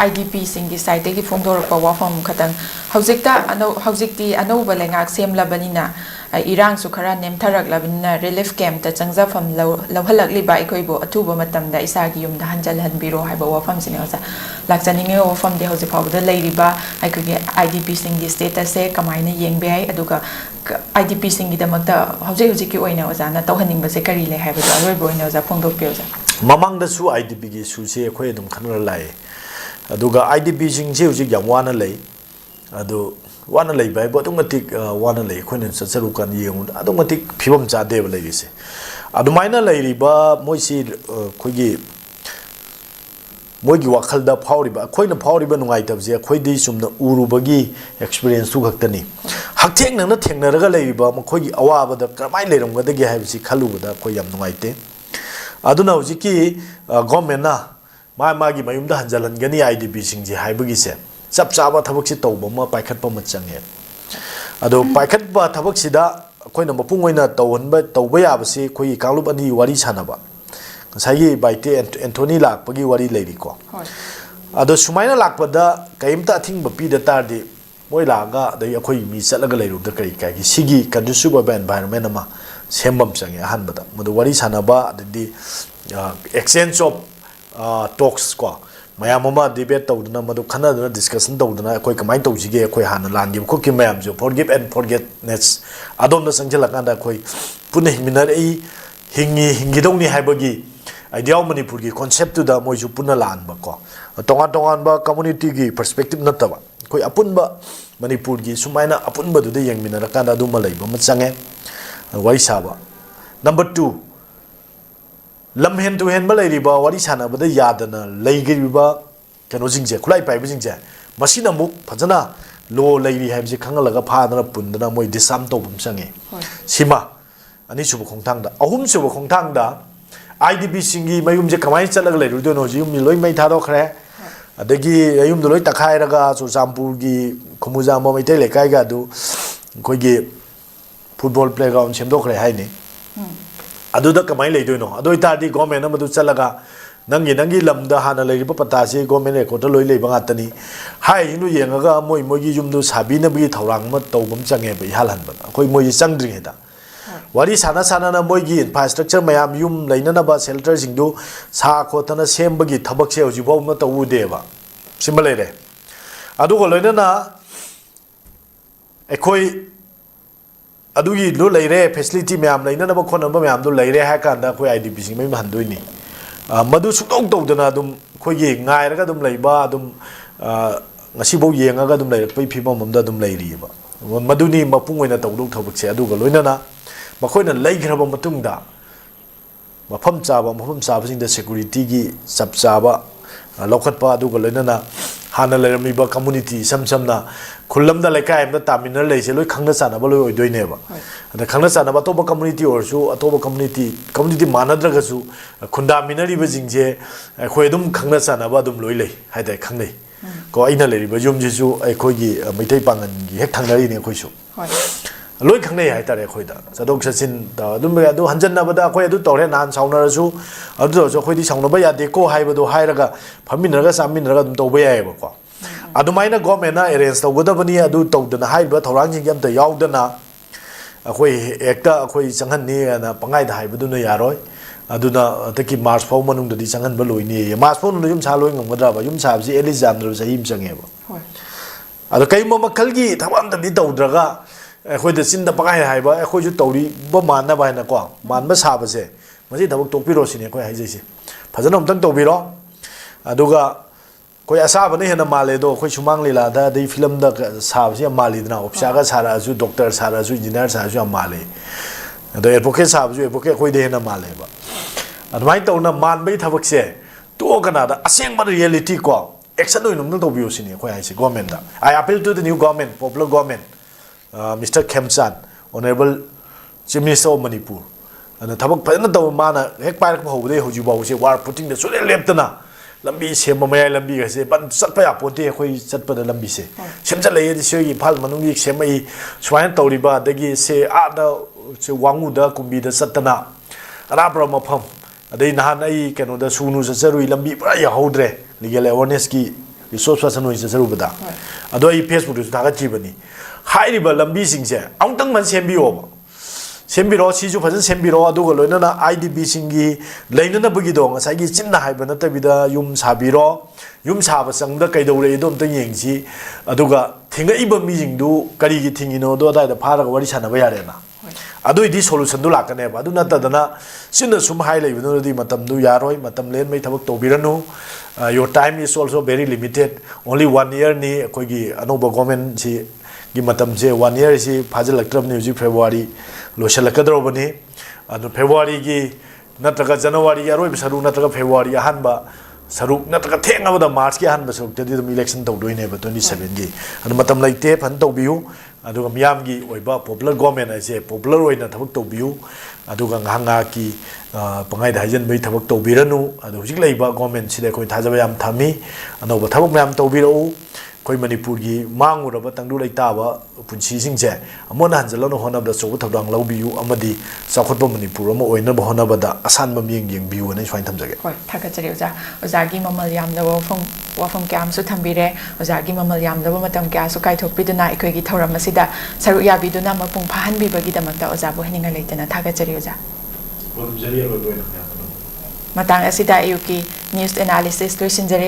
IDP singi site ki phongdor pa wafam khatang hojikti anouba lengak semlabanina irang su khara nemtharak labina relief camp ta changjafam lawhalakli ba ikhoibo athuba matamda isagi yumda hanjal hanbiro haiba wafam sinasa lakchaninge wafam de hoji phawda leiriba aikogi IDP singi status se kamaina yengbe ai aduga IDP singi damakta hojiki oina ozana tawhaning base kari le haiba aroibo oina oza phongdok pyoza mamang da su IDP gi su se khoi dum khanra lai aduga IDP sing se hojik yam wana lei adu wana lei bai bo matik wana lei khoin sacharu kan yeng adu matik phibam cha de lei ri se adu maina lei ri ba moi si khoigi moigi wakhal da phawri ba khoina phawri ba nungai tab je khoi dei sumna uru bagi experience su ghaktani haktheng nang na thengna raga lei ba khoigi awa ba da kamai leiram ga da ge haibsi khalu ba da khoi yam nungai te aduna hojiki government na magi mayum da hanjalan gani IDP sing je haibagi se chap chaba thabak si tawba ma paikhat pa ma change ado paikhat ba thabak sida khoina mapung oina tawba ya ba si khoi kanglup ani wari sanaba sai baite Anthony lak pagi wari leiri ko ado sumaina lak pada kaimta thing ba pi da tar di moi laga dai khoi mi chalaga leiru da kai kai sigi conducive environment ama sembam change han bada madu wari sanaba di exchange of talks ko mayam ama debate tawduna madu khana duna discussion tawduna koi kamai tawjige koi hana lan gi khokki mayam jo forgive and forgetness adom na sangjala kanda koi pune himinar ei hingi dongni haibagi idea manipur gi concept tu da moju puna lan ba ko tongan ba community gi perspective na tawa koi apun ba manipur gi sumaina apun ba du de yang minara kanda du malai ba machange wai saba number 2 lam hen to hen malai riba wari sana bada yadana leigi riba kano jingje khulai pai jingje masina muk phajana lo leiri haibje khangalaga phadana pundana moi disam to bum sange sima ani subu khongthang da ahum subu khongthang da IDP singi mayum je kamai chalaga leiru do no jim loi mai tharo khre adagi ayum do loi takhai raga so sampur gi khumuja ma mai tele kai ga du koi gi football playground semdo khre hai ni aduda kamai leido no adoi tardi government amadu chalaga nangi lamda hana leiriba pata se government record loi leiba ngatani hai inu yengaga moi gi yumdu sabina bi thawrang ma tawbam change ba halan ba koi moi changdring heda wari sana na moi gi infrastructure mayam yum leina na ba shelter singdu sa khotana semba gi thabak se hoji bo ma tawu de ba simale re adu ko loina na ekoi adugi lo leire facility mayam leina na ba khona ba mayam do leire ha kan da khoi IDP sing mai handoi ni madu sukong tawdana dum khoi gi ngai raga dum leiba dum ngasi bo yengaga dum leire pai phibam mamda dum leiri ba maduni mapung oina tawdok thabak se aduga loina na makoina leigraba matungda mafam chaba sing da security gi chap chaba lokhat pa aduga loina na hana lerami ba community samna khulam da lekai am da taminar leise loi khangna sana ba loi oidoi ba ada khangna sana ba to ba community or su ato ba community manadra ga su khunda minari ba jingje khoi dum khangna sana ba dum loi lei haidai khangnei ko aina leri ba jum ji su ai khoi gi maitai pangan gi hek thangnari ne khoi su loi khangnei hai tare khoi da sadok sasin da dum ba du hanjan na ba da khoi du tore nan sauna su adu so khoi di sauna ba ya de ko hai ba do hai raga phamin raga samin raga dum to ba ya ba ko adumaina government na arrange tawgadabani adu tawdana haiba thorang jing yam ta yaudana akhoi ekta akhoi changhan ni na pangai da haiba duna yaroi aduna taki march phau manung da di changhan ba loi ni march phau nu yum cha loi ngamdra ba yum cha bi elizam ru sahim change ba adu kai mo makalgi thamam da di tawdraga akhoi da sin da pangai haiba akhoi ju tawri ba man na ba na ko man ba sa ba se masi thabak tokpiro sine akhoi hai jai se phajana umtang tawbiro aduga koi asaba ne hena male do koi sumang lila da dei film da sab se mali dna opsha ga sara ju doctor sara ju engineer sara ju male do advocate sab ju advocate koi de hena male ba admai to na man bai thabak se to kana da aseng ba reality ko action no num to bio sini koi ai se government da I appeal to the new government popular government Mr. Khemchan honorable chief minister of Manipur ana thabak phana to mana hek pai ko ho de ho ju ba se war putting the sole leptana lambi sema maya lambi ga se ban satpa ya ponte khoi satpa da lambi se semja le di se gi phal manung gi semai swain tawriba dagi se a da se wangu da kumbi da satana ara pra ma pham adai nahan ai keno da sunu sa sarui lambi pra ya hodre legal awareness ki resource person ꯑꯣꯏꯅ ꯆꯠꯆꯔꯨꯕꯗ ꯑꯗꯣ ꯑꯩ ꯐꯦꯁꯕꯨꯛꯇꯁꯨ ꯊꯥꯒꯠꯈꯤꯕꯅꯤ ꯍꯥꯏꯔꯤꯕ ꯂꯝꯕꯤꯁꯤꯡꯁꯦ ꯑꯃꯨꯛꯇꯪ ꯃꯟ ꯁꯦꯝꯕꯤꯌꯣꯕ ꯁꯦꯝꯕꯤꯔꯣ ꯁꯤꯁꯨ ꯐꯖꯅ ꯁꯦꯝꯕꯤꯔꯣ ꯑꯗꯨꯒ ꯂꯣꯏꯅꯅ IDPꯁꯤꯡꯒꯤ ꯂꯩꯅꯅꯕꯒꯤꯗꯣ ꯉꯁꯥꯏꯒꯤ ꯆꯤꯟꯅ ꯍꯥꯏꯕ ꯅꯠꯇꯕꯤꯗ ꯌꯨꯝ ꯁꯥꯕꯤꯔꯣ ꯌꯨꯝ ꯁꯥꯕ ꯆꯪꯗ ꯀꯩꯗꯧꯔꯛꯏꯗꯣ ꯑꯝꯇ ꯌꯦꯡꯁꯤ ꯑꯗꯨꯒ ꯊꯤꯡꯉꯛꯏꯕ ꯃꯤꯁꯤꯡꯗꯨ ꯀꯔꯤꯒꯤ ꯊꯤꯡꯉꯤꯅꯣꯗꯣ ꯑꯗꯥꯏꯗ ꯐꯥꯔꯒ ꯋꯥꯔꯤ ꯁꯥꯟꯅꯕ ꯌꯥꯔꯦꯅ ꯑꯗꯨꯏꯗꯤ ꯁꯣꯂꯨꯁꯟꯗꯨ ꯂꯥꯛꯀꯅꯦꯕ ꯑꯗꯨ ꯅꯠꯇꯗꯅ ꯆꯤꯟꯅ ꯁꯨꯝ ꯍꯥꯏ ꯂꯩꯕꯗꯨꯅꯗꯤ ꯃꯇꯝꯗꯨ ꯌꯥꯔꯣꯏ ꯃꯇꯝ ꯂꯦꯟꯕꯩ ꯊꯕꯛ ꯇꯧꯕꯤꯔꯅꯨ your time is also very limited only 1 yearꯅꯤ ꯑꯩꯈꯣꯏꯒꯤ ꯑꯅꯧꯕ ꯒꯣꯔꯃꯦꯟꯁꯤ ꯒꯤ ꯃꯇꯝꯁꯦ 1 yearꯁꯤ ꯐꯥꯖꯤꯜꯂꯛꯇ꯭ꯔꯕꯅꯤ ꯍꯧꯖꯤꯛ ꯐꯦꯕ꯭ꯔꯨꯋꯥꯔꯤ ꯂꯣꯏꯁꯤꯜꯂꯛꯀꯗꯧꯔꯕꯅꯤ ꯑꯗꯨ ꯐꯦꯕ꯭ꯔꯨꯋꯥꯔꯤꯒꯤ ꯅꯠꯇ꯭ꯔꯒ ꯖꯅꯋꯥꯔꯤꯒꯤ ꯑꯔꯣꯏꯕ ꯁꯔꯨꯛ ꯅꯠꯇ꯭ꯔꯒ ꯐꯦꯕ꯭ꯔꯨꯋꯥꯔꯤ ꯑꯍꯥꯟꯕ ꯁꯔꯨꯛ ꯅꯠꯇ꯭ꯔꯒ ꯊꯦꯡꯉꯕꯗ ꯃꯥꯔꯆꯀꯤ ꯑꯍꯥꯟꯕ ꯁꯔꯨꯛꯇꯗꯤ ꯑꯗꯨꯝ ꯏꯂꯦꯛꯁꯟ ꯇꯧꯗꯣꯏꯅꯦꯕ 27ꯒꯤ ꯑꯗꯨ ꯃꯇꯝ ꯂꯩꯇꯦ ꯐꯖꯅ ꯇꯧꯕꯤꯌꯨ ꯑꯗꯨꯒ ꯃꯤꯌꯥꯝꯒꯤ ꯑꯣꯏꯕ ꯄꯣꯄꯨꯂꯔ ꯒꯣꯔꯃꯦꯟ ꯍꯥꯏꯁꯦ ꯄꯣꯄꯨꯂꯔ ꯑꯣꯏꯅ ꯊꯕꯛ ꯇꯧꯕꯤꯌꯨ ꯑꯗꯨꯒ ꯉꯥꯏꯍꯥꯛ ꯉꯥꯏꯍꯥꯛꯀꯤ ꯄꯪꯍꯥꯏꯗ ꯍꯥꯏꯖꯟꯕꯒꯤ ꯊꯕꯛ ꯇꯧꯕꯤꯔꯅꯨ ꯑꯗꯣ ꯍꯧꯖꯤꯛ ꯂꯩꯕ ꯒꯣꯔꯃꯦꯟꯁꯤꯗ ꯑꯩꯈꯣꯏ ꯊꯥꯖꯕ ꯌꯥꯝ ꯊꯝꯃꯤ ꯑꯅꯧꯕ ꯊꯕꯛ ꯃꯌꯥꯝ ꯇꯧꯕꯤꯔꯛꯎ ꯑꯩꯈꯣꯏ ꯃꯅꯤꯄꯨꯔꯒꯤ ꯃꯥꯡꯉꯨꯔꯕ ꯇꯪꯗꯨ ꯂꯩꯇꯥꯕ ꯄꯨꯟꯁꯤꯁꯤꯡꯁꯦ ꯑꯃꯨꯛ ꯍꯟꯖꯤꯜꯂꯛꯅ ꯍꯣꯠꯅꯕꯗ ꯑꯆꯧꯕ ꯊꯧꯗꯥꯡ ꯂꯧꯕꯤꯌꯨ ꯑꯃꯗꯤ ꯆꯥꯎꯈꯠꯄ ꯃꯅꯤꯄꯨꯔ ꯑꯃ ꯑꯣꯏꯅꯕ ꯍꯣꯠꯅꯕꯗ ꯑꯁꯥꯟꯕ ꯃꯤꯠꯌꯦꯡ ꯌꯦꯡꯕꯤꯌꯨꯅ ꯁꯨꯃꯥꯏꯅ ꯊꯝꯖꯒꯦ ꯍꯣꯏ ꯊꯥꯒꯠꯆꯔꯤ ꯑꯣꯖꯥ ꯑꯣꯖꯥꯒꯤ ꯃꯃꯜ ꯌꯥꯝꯂꯕ ꯋꯥꯐꯝ ꯀꯌꯥ ꯑꯃꯁꯨ ꯊꯝꯕꯤꯔꯦ ꯑꯣꯖꯥꯒꯤ ꯃꯃꯜ ꯌꯥꯝꯂꯕ ꯃꯇꯝ ꯀꯌꯥꯁꯨ ꯀꯥꯏꯊꯣꯛꯄꯤꯗꯨꯅ ꯑꯩꯈꯣꯏꯒꯤ ꯊꯧꯔꯝ ꯑꯁꯤꯗ ꯁꯔꯨꯛ ꯌꯥꯕꯤꯗꯨꯅ ꯃꯄꯨꯡ ꯐꯥꯍꯟꯕꯤꯕꯒꯤꯗꯃꯛꯇ ꯑꯣꯖꯥꯕꯨ ꯍꯥꯏꯅꯤꯡꯉꯥꯏ ꯂꯩꯇꯅ ꯊꯥꯒꯠꯆꯔꯤ ꯑꯣꯖꯥ ꯃꯇꯥꯡ ꯑꯁꯤꯗ ꯑꯌꯨꯛꯀꯤ ꯅ꯭ꯌꯨꯁ ꯑꯦꯅꯥꯂꯤꯁꯤꯁ ꯂꯣꯏꯁꯤꯟꯖꯔꯦ